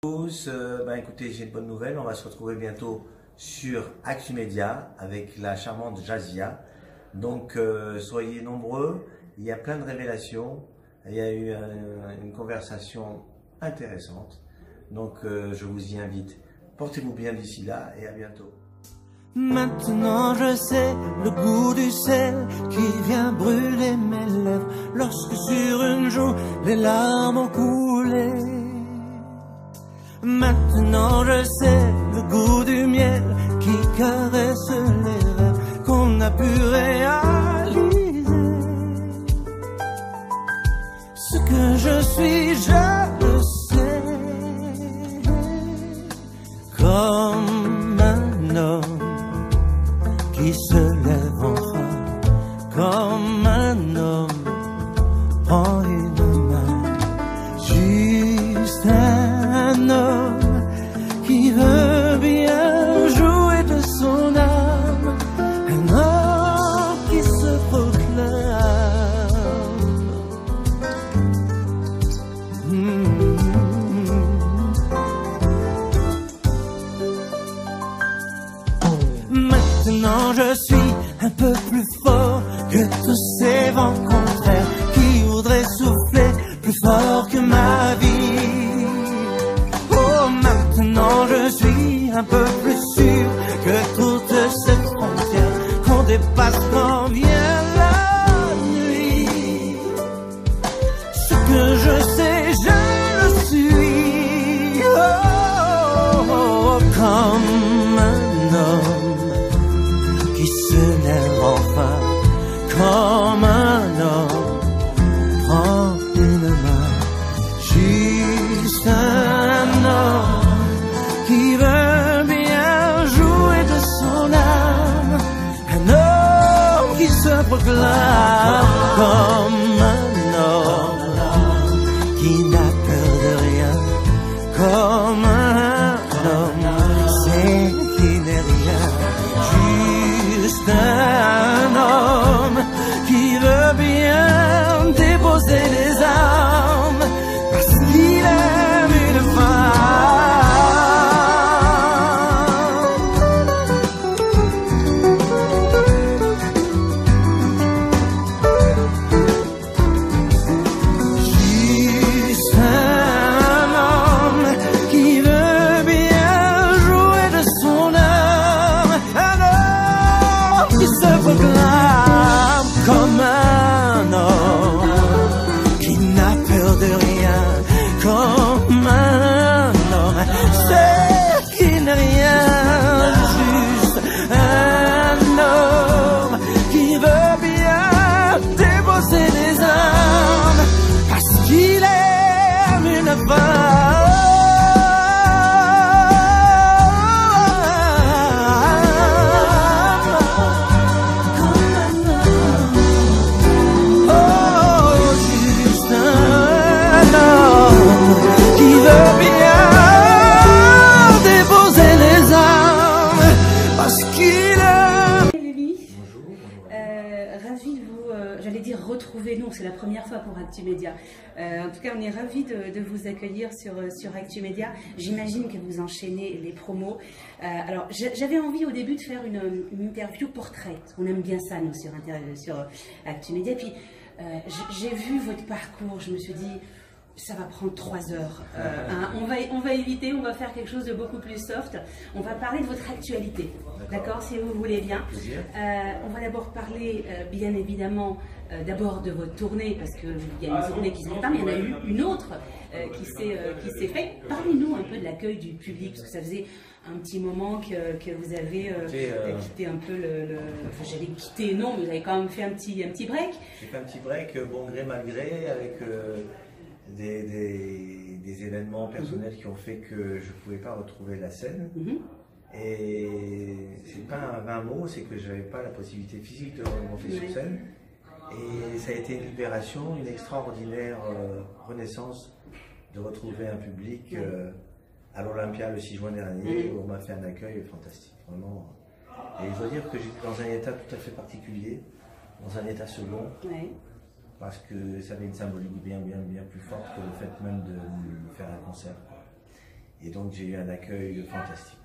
Tous, écoutez, j'ai une bonne nouvelle, on va se retrouver bientôt sur Actu Média avec la charmante Jazia. Donc soyez nombreux, il y a plein de révélations, il y a eu une conversation intéressante. Donc je vous y invite. Portez-vous bien d'ici là et à bientôt. Maintenant je sais le goût du sel qui vient brûler mes lèvres lorsque sur une joue les larmes ont coulé. Maintenant je sais le goût du miel qui caresse les rêves qu'on a pu réaliser. Ce que je suis, je le sais. Comme un homme qui se lève enfin, comme un homme prend une main, juste un homme qui veut bien jouer de son âme, un homme qui se proclame. Maintenant je suis un peu plus fort que tous ces vents contraires qui voudraient souffler plus fort que ma vie. Oh, maintenant je suis un peu plus sûr que toutes ces frontières qu'on dépasse quand vient la nuit. Ce que je sais, je le suis. Oh, comme un homme qui se lève enfin, comme un homme prend une main, juste un homme qui veut bien jouer de son âme, un homme qui se proclame comme un homme qui n'a peur de rien, comme un homme c'est qui n'est rien, juste un homme qui veut bien déposer les armes parce qu'il aime une femme. Juste un homme qui veut bien jouer de son âme, un homme qui se proclame comme un homme qui n'a peur de rien, comme un homme c'est qui n'est rien, juste un homme qui veut bien déposer les armes parce qu'il aime une femme. Retrouver nous, c'est la première fois pour Actu Média. En tout cas, on est ravis de vous accueillir sur Actu Média. J'imagine que vous enchaînez les promos. Alors, j'avais envie au début de faire une interview portrait. On aime bien ça, nous, sur Actu Média. Puis, j'ai vu votre parcours. Je me suis dit, ça va prendre 3 heures. On va éviter, on va faire quelque chose de beaucoup plus soft. On va parler de votre actualité, d'accord, si vous voulez bien. On va d'abord parler, bien évidemment, d'abord de votre tournée, parce qu'il y a une tournée qui se prépare, mais il y en a eu une autre qui s'est faite. Parlez-nous un peu de l'accueil du public, parce que ça faisait un petit moment que vous avez quitté un peu enfin, j'avais quitté, non, mais vous avez quand même fait un petit break. J'ai fait un petit break, bon gré mal gré, avec des événements personnels qui ont fait que je ne pouvais pas retrouver la scène. Et c'est pas un vain mot, c'est que je n'avais pas la possibilité physique de remonter sur scène. Et ça a été une libération, une extraordinaire renaissance de retrouver un public à l'Olympia le 6 juin dernier, où on m'a fait un accueil fantastique, vraiment. Et je dois dire que j'étais dans un état tout à fait particulier, dans un état second, parce que ça avait une symbolique bien plus forte que le fait même de faire un concert, quoi. Et donc j'ai eu un accueil fantastique.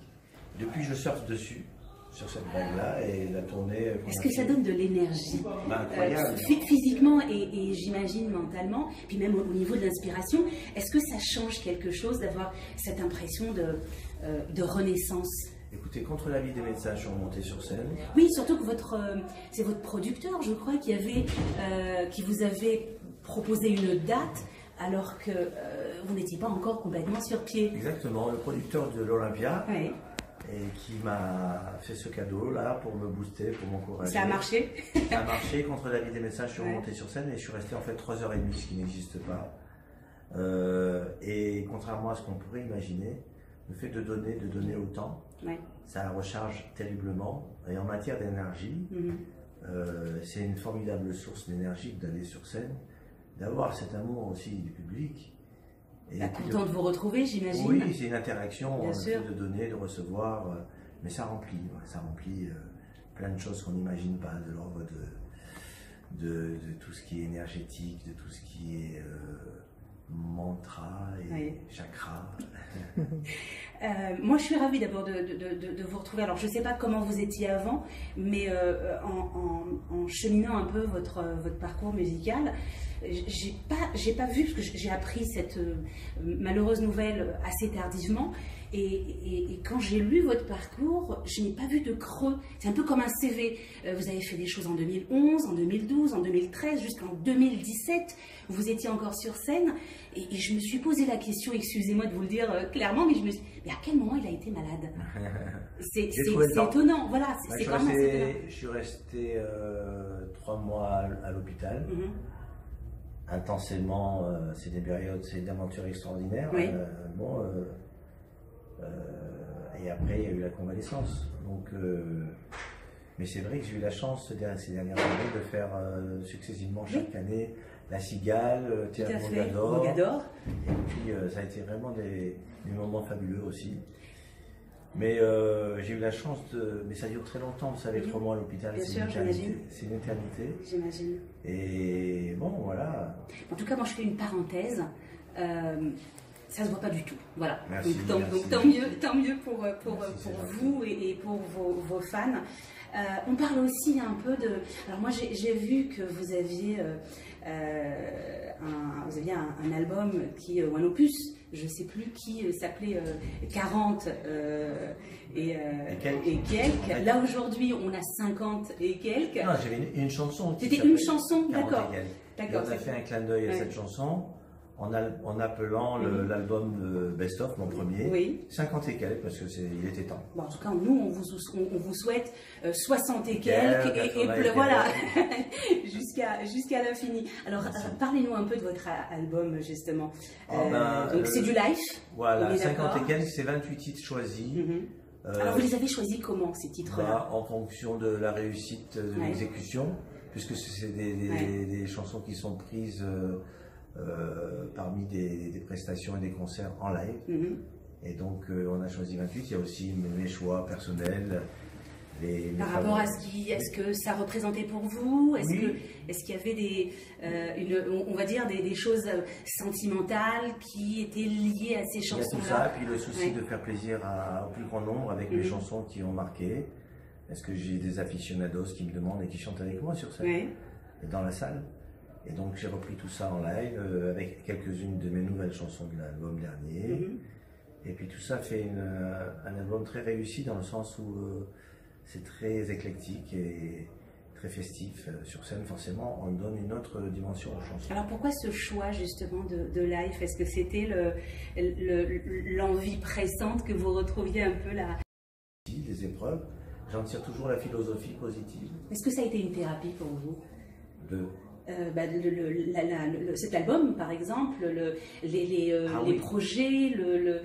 Depuis, je surfe dessus, sur cette vague-là, et la tournée... Est-ce que ça donne de l'énergie incroyable. Physiquement et j'imagine mentalement, puis même au niveau de l'inspiration, est-ce que ça change quelque chose d'avoir cette impression de renaissance? Écoutez, contre l'avis des médecins, je suis remonté sur scène. Oui, surtout que c'est votre producteur, je crois, qui vous avait proposé une date alors que vous n'étiez pas encore complètement sur pied. Exactement, le producteur de l'Olympia. Oui. Et qui m'a fait ce cadeau-là pour me booster, pour m'encourager. Ça a marché? Ça a marché, contre l'avis des médecins, je suis remonté sur scène et je suis resté en fait 3h30, ce qui n'existe pas. Et contrairement à ce qu'on pourrait imaginer, le fait de donner autant, ça recharge terriblement. Et en matière d'énergie, c'est une formidable source d'énergie d'aller sur scène, d'avoir cet amour aussi du public. Content de vous retrouver, j'imagine. Oui, c'est une interaction, Bien sûr. De donner, de recevoir, mais ça remplit plein de choses qu'on n'imagine pas, de l'ordre de tout ce qui est énergétique, de tout ce qui est mantra et chakra. Moi, je suis ravie d'abord de vous retrouver. Alors, je ne sais pas comment vous étiez avant, mais en cheminant un peu votre parcours musical, j'ai pas vu, parce que j'ai appris cette malheureuse nouvelle assez tardivement, et quand j'ai lu votre parcours, je n'ai pas vu de creux. C'est un peu comme un CV. Vous avez fait des choses en 2011, en 2012, en 2013, jusqu'en 2017. Vous étiez encore sur scène, et je me suis posé la question, excusez-moi de vous le dire clairement, mais je me suis dit, mais à quel moment il a été malade? C'est étonnant, voilà, c'est quand même assez étonnant. Je suis resté 3 mois à l'hôpital. Intensément, c'est des périodes, c'est d'aventures extraordinaires. Oui. Et après, il y a eu la convalescence. Donc, mais c'est vrai que j'ai eu la chance ces dernières années de faire successivement chaque année La Cigale, Théâtre Mogador. Et puis, ça a été vraiment des moments fabuleux aussi. Mais j'ai eu la chance mais ça dure très longtemps, vous savez, 3 mois à l'hôpital, c'est une éternité. J'imagine. Et bon, voilà. En tout cas, moi je fais une parenthèse. Ça se voit pas du tout. Voilà. Merci, donc tant mieux pour vous et pour vos fans. On parle aussi un peu de... Alors moi j'ai vu que vous aviez un album ou un opus, je ne sais plus qui, s'appelait 40 et quelques. Là aujourd'hui on a 50 et quelques. Non, j'avais une chanson. C'était une chanson, d'accord. On a fait un clin d'œil à cette chanson. En appelant l'album Best Of, mon premier, 50 et quelques, parce qu'il était temps. Bon, en tout cas, nous, on vous souhaite 60 et quelques, et voilà, jusqu'à l'infini. Alors, parlez-nous un peu de votre album, justement. Donc, c'est du live. Voilà, 50 et quelques, c'est 28 titres choisis. Alors, vous les avez choisis comment, ces titres-là? En fonction de la réussite de l'exécution, puisque c'est des chansons qui sont prises... parmi des prestations et des concerts en live. Et donc on a choisi 28. Il y a aussi mes choix personnels. Par rapport à ce que ça représentait pour vous, est-ce qu'il y avait on va dire des choses sentimentales qui étaient liées à ces chansons-là? Il y a tout ça, puis le souci de faire plaisir au plus grand nombre avec mes chansons qui ont marqué. Est-ce que j'ai des aficionados qui me demandent et qui chantent avec moi sur scène et dans la salle? Et donc j'ai repris tout ça en live avec quelques-unes de mes nouvelles chansons de l'album dernier. Et puis tout ça fait un album très réussi dans le sens où c'est très éclectique et très festif. Sur scène, forcément, on donne une autre dimension aux chansons. Alors pourquoi ce choix justement de live? Est-ce que c'était l'envie pressante que vous retrouviez un peu là? Les épreuves, j'en tire toujours la philosophie positive. Est-ce que ça a été une thérapie pour vous? Cet album, par exemple, les projets, le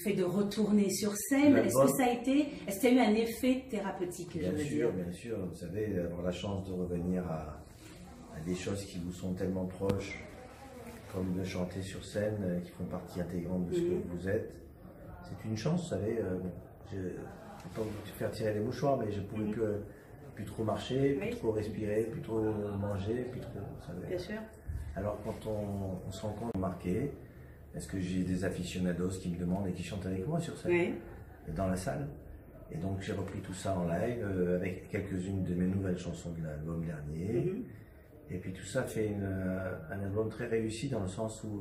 fait de retourner sur scène, est-ce qu'il y a eu un effet thérapeutique? Bien sûr. Vous savez, avoir la chance de revenir à des choses qui vous sont tellement proches, comme de chanter sur scène, qui font partie intégrante de ce que vous êtes, c'est une chance, vous savez. Je ne vais pas vous faire tirer les mouchoirs, mais je ne pouvais plus trop marcher, plus trop respirer, plus trop manger, plus trop, vous savez. Bien sûr. Alors quand on se rend compte de marquer, Parce que j'ai des aficionados qui me demandent et qui chantent avec moi sur scène, dans la salle. Et donc j'ai repris tout ça en live avec quelques-unes de mes nouvelles chansons de l'album dernier. Et puis tout ça fait un album très réussi dans le sens où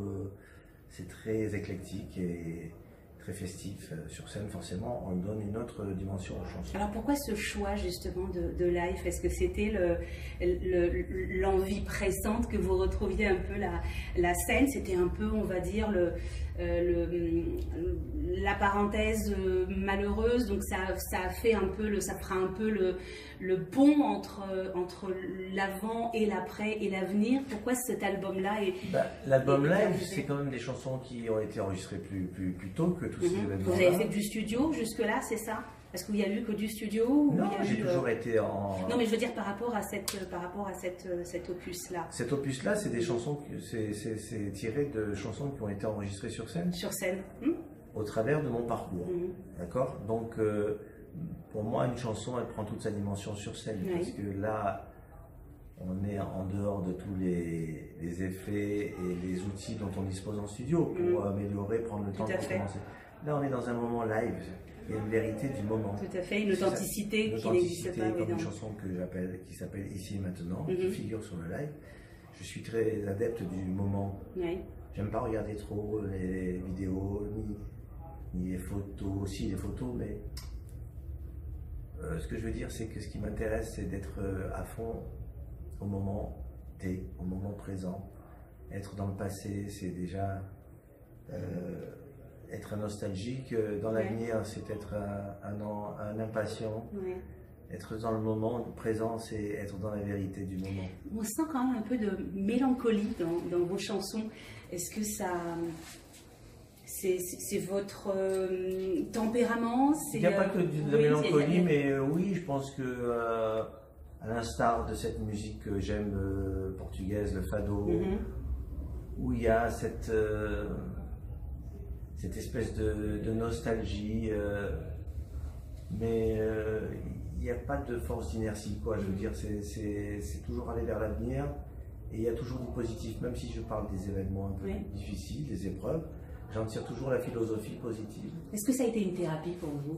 c'est très éclectique et très festif. Sur scène, forcément, on donne une autre dimension aux chansons. Alors pourquoi ce choix justement de live? Est-ce que c'était l'envie pressante que vous retrouviez un peu la scène? C'était un peu, on va dire, la parenthèse malheureuse, donc ça fait un peu ça fera un peu le pont entre l'avant et l'après et l'avenir. Pourquoi cet album-là l'album live, c'est quand même des chansons qui ont été enregistrées plus tôt que tous ces événements. Vous avez fait du studio jusque-là, c'est ça? Est-ce qu'il y a eu que du studio? Non, j'ai toujours été en... Non, mais je veux dire par rapport à cet opus-là. Cet opus-là, c'est des chansons, c'est tiré de chansons qui ont été enregistrées sur scène. Sur scène. Au travers de mon parcours. D'accord? Donc, pour moi, une chanson, elle prend toute sa dimension sur scène. Parce que là, on est en dehors de tous les effets et les outils dont on dispose en studio pour améliorer, prendre le temps de recommencer. Là, on est dans un moment live. Il y a une vérité du moment. Tout à fait, une authenticité qui n'existe pas. Comme une chanson qui s'appelle Ici et Maintenant, qui figure sur le live. Je suis très adepte du moment. J'aime pas regarder trop les vidéos, ni les photos, aussi les photos, mais ce que je veux dire, c'est que ce qui m'intéresse, c'est d'être à fond au moment T, au moment présent. Être dans le passé, c'est déjà être nostalgique. Dans l'avenir, c'est être un impatient. Être dans le moment présent, c'est être dans la vérité du moment. On sent quand même un peu de mélancolie dans vos chansons. Est-ce que ça... C'est votre tempérament? Il n'y a pas que de la mélancolie, mais oui, je pense que à l'instar de cette musique que j'aime portugaise, le fado, où il y a cette espèce de nostalgie, mais il n'y a pas de force d'inertie, quoi. Je veux dire, c'est toujours aller vers l'avenir, et il y a toujours du positif, même si je parle des événements un peu difficiles, des épreuves. J'en tire toujours la philosophie positive. Est-ce que ça a été une thérapie pour vous?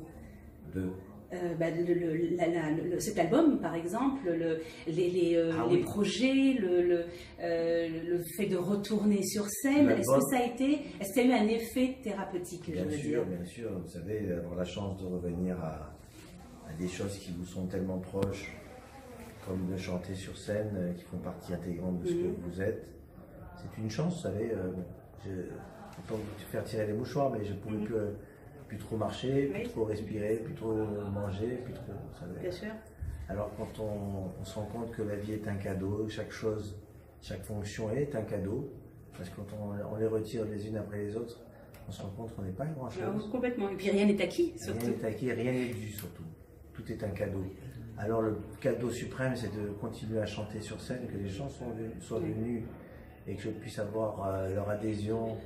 Cet album, par exemple, les projets, le fait de retourner sur scène, est-ce que ça a eu un effet thérapeutique? Bien sûr. Vous savez, avoir la chance de revenir à des choses qui vous sont tellement proches, comme de chanter sur scène, qui font partie intégrante de ce que vous êtes, c'est une chance, vous savez. Autant vous faire tirer les mouchoirs, mais je ne pouvais plus trop marcher, plus trop respirer, plus trop manger, plus trop... Vous savez. Bien sûr. Alors quand on se rend compte que la vie est un cadeau, chaque chose, chaque fonction est un cadeau, parce que quand on les retire les unes après les autres, on se rend compte qu'on n'est pas grand-chose. Complètement. Et puis rien n'est acquis, surtout. Rien n'est acquis, rien n'est dû, surtout. Tout est un cadeau. Alors le cadeau suprême, c'est de continuer à chanter sur scène, que les gens soient venus et que je puisse avoir leur adhésion.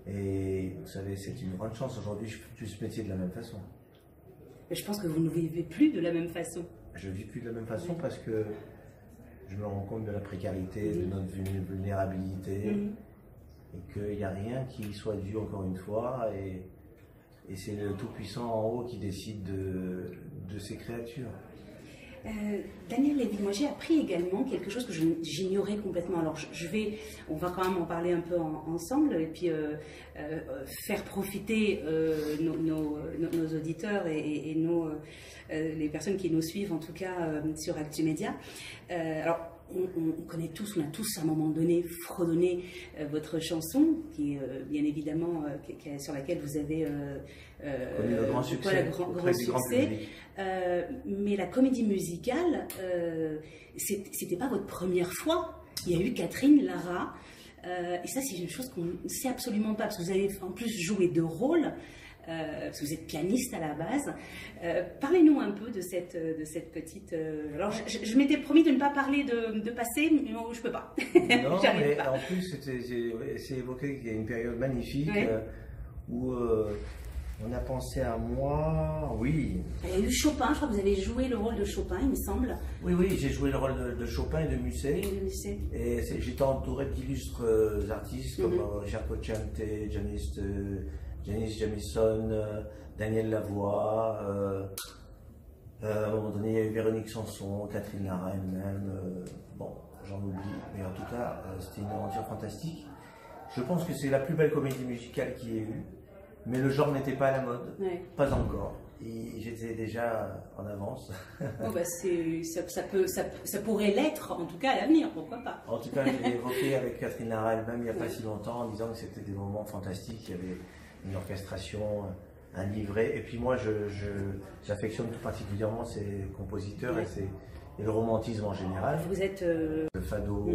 Et vous savez, c'est une grande chance. Aujourd'hui, je fais plus ce métier de la même façon. Mais je pense que vous ne vivez plus de la même façon. Je ne vis plus de la même façon parce que je me rends compte de la précarité, de notre vulnérabilité, et qu'il n'y a rien qui soit dû encore une fois. Et c'est le Tout-Puissant en haut qui décide de ces créatures. Daniel Lévy, moi j'ai appris également quelque chose que j'ignorais complètement. Alors on va quand même en parler un peu ensemble et puis faire profiter nos auditeurs et les personnes qui nous suivent en tout cas sur Actumedia. Alors on connaît tous, on a tous à un moment donné fredonné votre chanson qui bien évidemment sur laquelle vous avez connu le grand succès, grand succès. Mais la comédie musicale, c'était pas votre première fois. Il y a eu Catherine Lara, et ça c'est une chose qu'on ne sait absolument pas parce que vous avez en plus joué deux rôles. Parce que vous êtes pianiste à la base. Parlez-nous un peu de cette petite... Alors, je m'étais promis de ne pas parler de passé, mais je ne peux pas. Non, mais pas. En plus, c'est évoqué qu'il y a une période magnifique où On a pensé à moi, oui. Il y a eu Chopin, je crois que vous avez joué le rôle de Chopin, il me semble. Oui, oui, j'ai joué le rôle de Chopin et de Musset. Et j'étais entouré d'illustres artistes comme Richard Cocciante, Janis Jamison, Daniel Lavoie. À un moment donné, il y a eu Véronique Sanson, Catherine Lara elle-même. Bon, j'en oublie, mais en tout cas, c'était une aventure fantastique. Je pense que c'est la plus belle comédie musicale qu'il y ait eu. Mais le genre n'était pas à la mode, pas encore. Et j'étais déjà en avance. Oh bah ça pourrait l'être, en tout cas à l'avenir, pourquoi pas. En tout cas, je l'ai évoqué avec Catherine Lara elle-même il n'y a pas si longtemps, en disant que c'était des moments fantastiques. Il y avait une orchestration, un livret. Et puis moi, j'affectionne tout particulièrement ces compositeurs et le romantisme en général. Vous êtes... Le fado,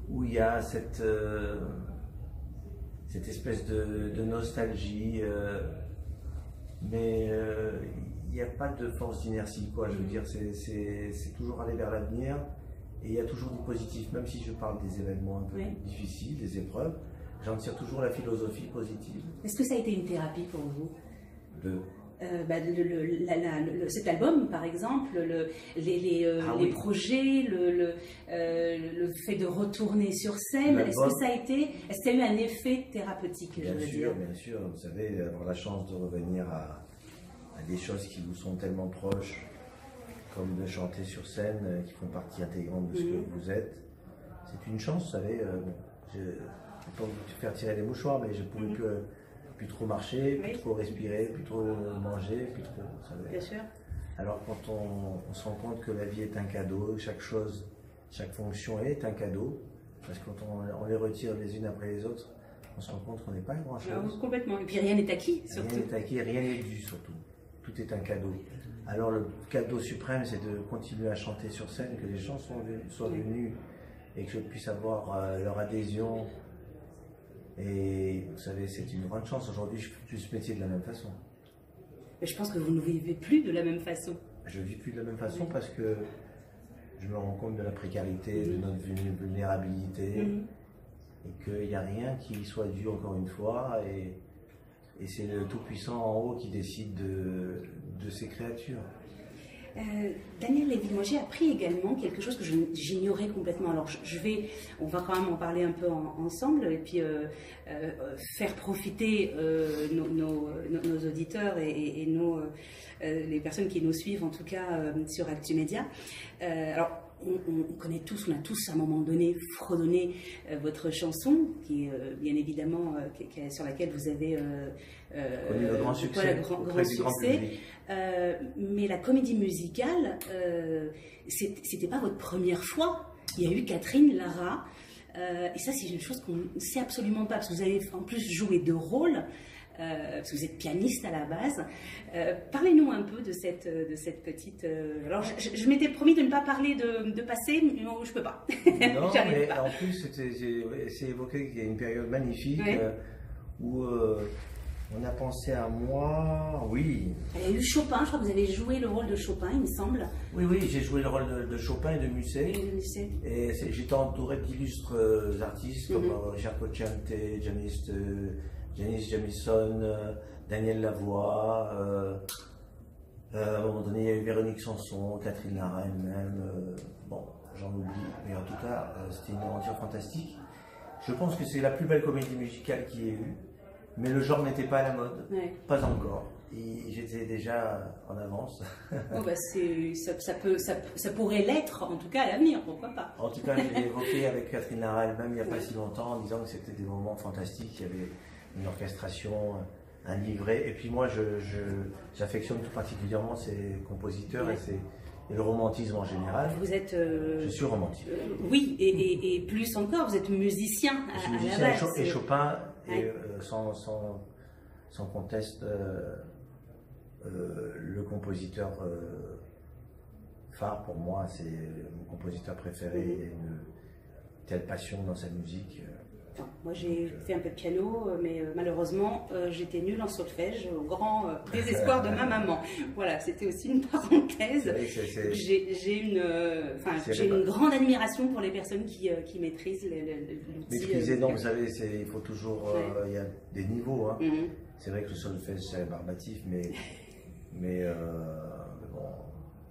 où il y a cette espèce de nostalgie, mais il n'y a pas de force d'inertie, quoi. Je veux dire, c'est toujours aller vers l'avenir, et il y a toujours du positif, même si je parle des événements un peu difficiles, des épreuves, j'en tire toujours la philosophie positive. Est-ce que ça a été une thérapie pour vous? Cet album, par exemple, les projets, le fait de retourner sur scène, est-ce que ça a eu un effet thérapeutique? Bien sûr, vous savez, avoir la chance de revenir à des choses qui vous sont tellement proches, comme de chanter sur scène, qui font partie intégrante de ce que vous êtes, c'est une chance, vous savez. Je ne vais pas vous faire tirer les mouchoirs, mais je ne pouvais plus trop marcher, plus trop respirer, plus trop manger, plus trop, vous savez. Bien sûr. Alors quand on se rend compte que la vie est un cadeau, chaque chose, chaque fonction est un cadeau, parce que quand on les retire les unes après les autres, on se rend compte qu'on n'est pas grand chose. Complètement. Et puis rien n'est acquis, surtout. Rien n'est acquis, rien n'est dû, surtout. Tout est un cadeau. Alors le cadeau suprême, c'est de continuer à chanter sur scène, que les gens soient venus et que je puisse avoir leur adhésion. Et vous savez, c'est une grande chance. Aujourd'hui, je ne fais plus ce métier de la même façon. Mais je pense que vous ne vivez plus de la même façon. Je ne vis plus de la même façon parce que je me rends compte de la précarité, de notre vulnérabilité, et qu'il n'y a rien qui soit dû encore une fois. Et c'est le Tout-Puissant en haut qui décide de ces créatures. Daniel Lévy, moi j'ai appris également quelque chose que j'ignorais complètement. Alors on va quand même en parler un peu ensemble et puis faire profiter nos auditeurs et les personnes qui nous suivent en tout cas sur ActuMedia. Alors on connaît tous, on a tous à un moment donné fredonné votre chanson, qui est bien évidemment sur laquelle vous avez connu le grand succès, grand succès. Mais la comédie musicale, c'était pas votre première fois. Il y a eu Catherine Lara, et ça c'est une chose qu'on ne sait absolument pas, parce que vous avez en plus joué deux rôles. Parce que vous êtes pianiste à la base. Parlez-nous un peu de cette petite... Alors, je m'étais promis de ne pas parler de passé, mais je ne peux pas. Non, mais en plus, c'est évoqué qu'il y a une période magnifique où on a pensé à moi, oui. Il y a eu Chopin, je crois que vous avez joué le rôle de Chopin, il me semble. Oui, oui, j'ai joué le rôle de Chopin et de Musset. Et j'étais entouré d'illustres artistes comme Richard Cocciante, Janis Jamison, Daniel Lavoie. À un moment donné, il y a eu Véronique Sanson, Catherine Lara elle-même. Bon, j'en oublie, mais en tout cas, c'était une aventure fantastique. Je pense que c'est la plus belle comédie musicale qu'il y ait eu. Mais le genre n'était pas à la mode, pas encore. Et j'étais déjà en avance. Oh bah ça pourrait l'être, en tout cas à l'avenir, pourquoi pas. En tout cas, je l'ai évoqué avec Catherine Lara elle-même il n'y a pas si longtemps, en disant que c'était des moments fantastiques. Il y avait une orchestration, un livret. Et puis moi, j'affectionne tout particulièrement ces compositeurs et le romantisme en général. Vous êtes... je suis romantique. Oui, et plus encore, vous êtes musicien je suis musicien et Chopin, et sans conteste, le compositeur phare pour moi, c'est mon compositeur préféré. Il y a une telle passion dans sa musique. Moi j'ai fait un peu de piano, mais malheureusement j'étais nulle en solfège, au grand désespoir de ma maman. Voilà, c'était aussi une parenthèse. J'ai une grande admiration pour les personnes qui maîtrisent l'outil. Maîtriser, non, vous savez, il faut toujours, il y a des niveaux. Hein. C'est vrai que le solfège c'est rébarbatif, mais bon,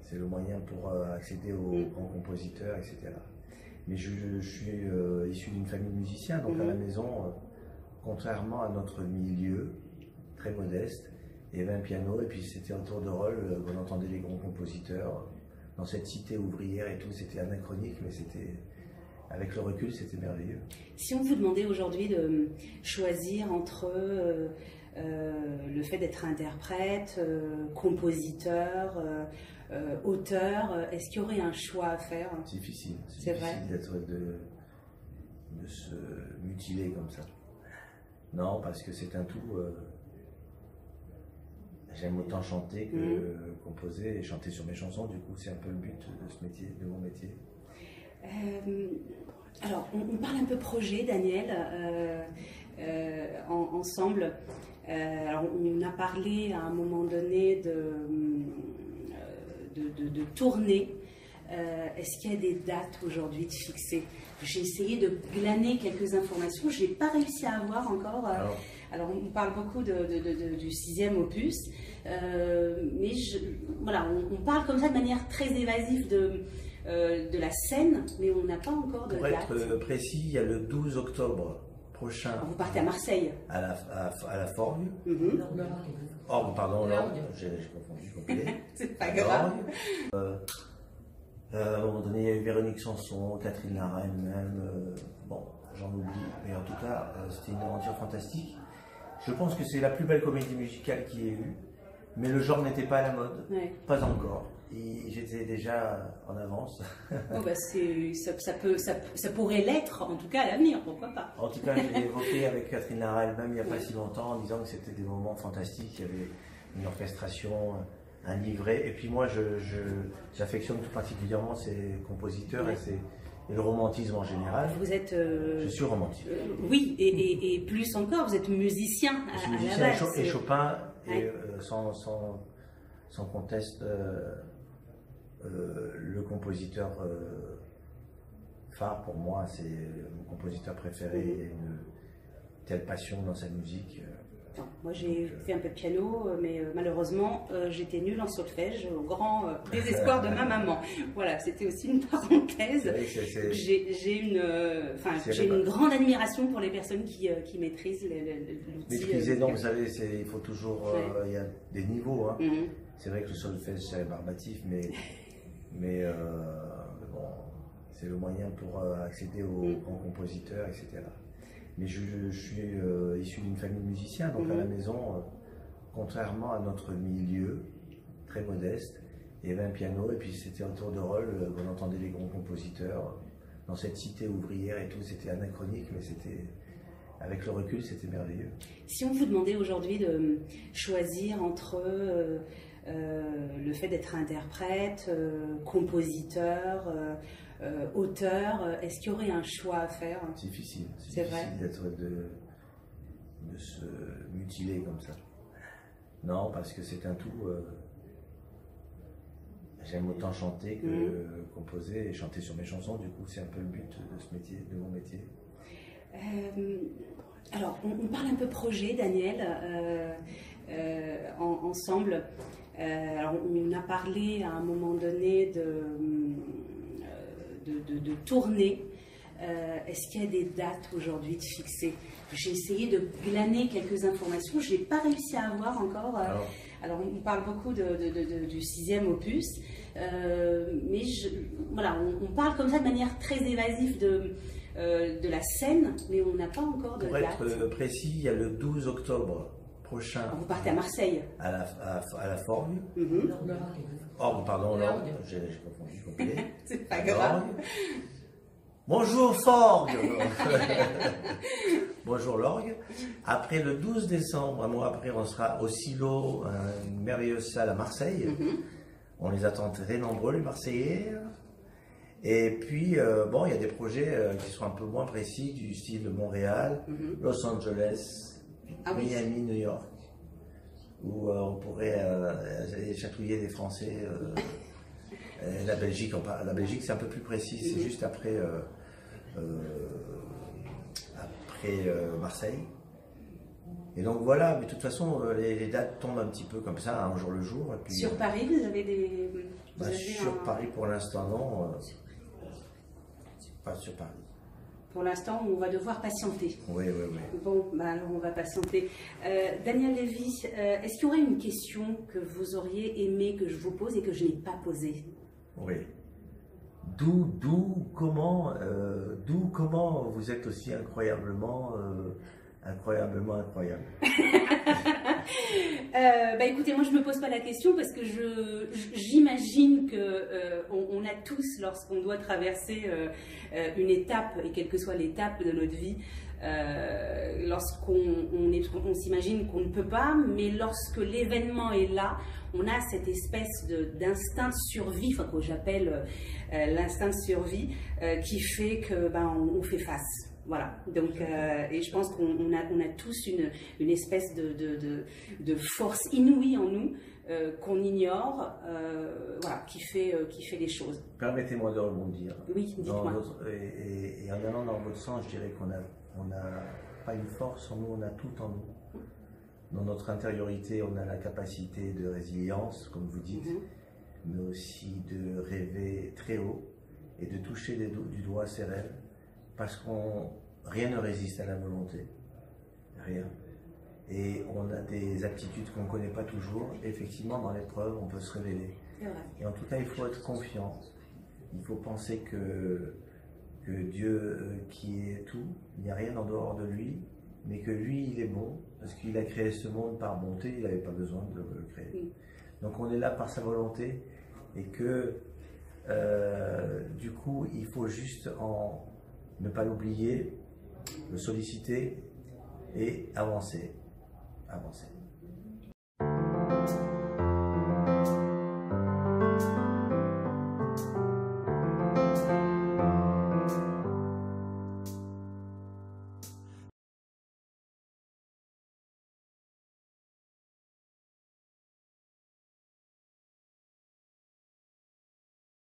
c'est le moyen pour accéder aux grands compositeurs, etc. Mais je suis issu d'une famille de musiciens, donc à la maison, contrairement à notre milieu, très modeste, il y avait un piano et puis c'était un tour de rôle, on entendait les grands compositeurs dans cette cité ouvrière et tout, c'était anachronique, mais c'était, avec le recul, c'était merveilleux. Si on vous demandait aujourd'hui de choisir entre le fait d'être interprète, compositeur, auteur, est-ce qu'il y aurait un choix à faire? C'est difficile, c'est vrai d'être de se mutiler comme ça. Non, parce que c'est un tout. J'aime autant chanter que composer et chanter sur mes chansons. Du coup, c'est un peu le but de ce métier, de mon métier. Alors, on parle un peu projet, Daniel, ensemble. Alors, on a parlé à un moment donné de tournée. Est-ce qu'il y a des dates aujourd'hui de fixer? J'ai essayé de glaner quelques informations, je n'ai pas réussi à avoir encore. Alors on parle beaucoup du 6e opus, mais voilà, on parle comme ça de manière très évasive de la scène, mais on n'a pas encore de date. Pour être précis, il y a le 12 octobre prochain. Vous partez à Marseille. À la Forgue. Orgue, pardon, l'Orgue, j'ai confondu. C'est pas grave. À un moment donné, il y a eu Véronique Sanson, Catherine Larraine même, bon, j'en oublie, mais en tout cas, c'était une aventure fantastique. Je pense que c'est la plus belle comédie musicale qu'il y ait eu, mais le genre n'était pas à la mode, pas encore. J'étais déjà en avance. Oh bah ça pourrait l'être, en tout cas à l'avenir, pourquoi pas. En tout cas, je l'ai évoqué avec Catherine Larraine même il n'y a pas si longtemps, en disant que c'était des moments fantastiques, il y avait une orchestration, un livret, et puis moi j'affectionne tout particulièrement ces compositeurs et le romantisme en général. Vous êtes... je suis romantique. Oui, et plus encore, vous êtes musicien je suis musicien à la base. Et Chopin, et sans conteste, le compositeur phare pour moi, c'est mon compositeur préféré, il y a une telle passion dans sa musique. Moi j'ai fait un peu de piano, mais malheureusement j'étais nulle en solfège, au grand désespoir de ma maman. Voilà, c'était aussi une parenthèse. J'ai une grande admiration pour les personnes qui maîtrisent l'outil. Maîtriser, non, vous savez, il faut toujours, il y a des niveaux. Hein. C'est vrai que le solfège c'est rébarbatif, mais bon, c'est le moyen pour accéder aux grands compositeurs, etc. Mais je suis issu d'une famille de musiciens, donc à la maison, contrairement à notre milieu, très modeste, il y avait un piano et puis c'était un tour de rôle, on entendait les grands compositeurs dans cette cité ouvrière et tout, c'était anachronique, mais c'était, avec le recul, c'était merveilleux. Si on vous demandait aujourd'hui de choisir entre le fait d'être interprète, compositeur, auteur, est-ce qu'il y aurait un choix à faire? C'est difficile, c'est vrai d'être de se mutiler comme ça. Non, parce que c'est un tout. J'aime autant chanter que composer et chanter sur mes chansons. Du coup, c'est un peu le but de ce métier, de mon métier. Alors, on parle un peu projet, Daniel, ensemble. Alors, on a parlé à un moment donné de tournée. Est-ce qu'il y a des dates aujourd'hui de fixer? J'ai essayé de glaner quelques informations, je n'ai pas réussi à avoir encore. Alors on parle beaucoup du 6e opus, mais voilà, on parle comme ça de manière très évasive de la scène, mais on n'a pas encore de date. Pour être précis, il y a le 12 octobre prochain. Vous partez à Marseille. À la Forgue. Orgue, pardon, l'Orgue, j'ai confondu. C'est pas grave. Bonjour Forgue. Bonjour l'Orgue. Après le 12 décembre, un mois après, on sera au Silo, une merveilleuse salle à Marseille. On les attend très nombreux, les Marseillais. Et puis, bon, il y a des projets qui sont un peu moins précis, du style Montréal, Los Angeles, Miami, New York, où on pourrait aller chatouiller les Français. La Belgique, la Belgique c'est un peu plus précis, c'est juste après, Marseille. Et donc voilà, mais de toute façon, les dates tombent un petit peu comme ça, un jour le jour. Et puis, sur Paris, vous avez des... sur Paris, pour l'instant, non. Pas sur Paris. Pour l'instant, on va devoir patienter. Oui. Bon, alors on va patienter. Daniel Lévy, est-ce qu'il y aurait une question que vous auriez aimé que je vous pose et que je n'ai pas posée? Oui. Comment vous êtes aussi incroyablement incroyable. Écoutez, moi je me pose pas la question parce que j'imagine que on a tous, lorsqu'on doit traverser une étape, et quelle que soit l'étape de notre vie, lorsqu'on s'imagine qu'on ne peut pas, mais lorsque l'événement est là, on a cette espèce d'instinct de survie, enfin que j'appelle l'instinct de survie, qui fait que on fait face. Voilà, donc, et je pense qu'on a tous une espèce de force inouïe en nous qu'on ignore, voilà, qui fait les choses. Permettez-moi de rebondir. Oui, dites-moi. Et en allant dans votre sens, je dirais qu'on n'a pas une force en nous, on a tout en nous. Dans notre intériorité, on a la capacité de résilience, comme vous dites, mais aussi de rêver très haut et de toucher du doigt ses rêves. Parce que rien ne résiste à la volonté, rien. Et on a des aptitudes qu'on ne connaît pas toujours. Effectivement, dans l'épreuve, on peut se révéler. Et en tout cas, il faut être confiant. Il faut penser que Dieu, qui est tout, il n'y a rien en dehors de lui, mais que lui, il est bon, parce qu'il a créé ce monde par bonté, il n'avait pas besoin de le créer. Donc on est là par sa volonté, et que du coup, il faut juste ne pas l'oublier, le solliciter et avancer.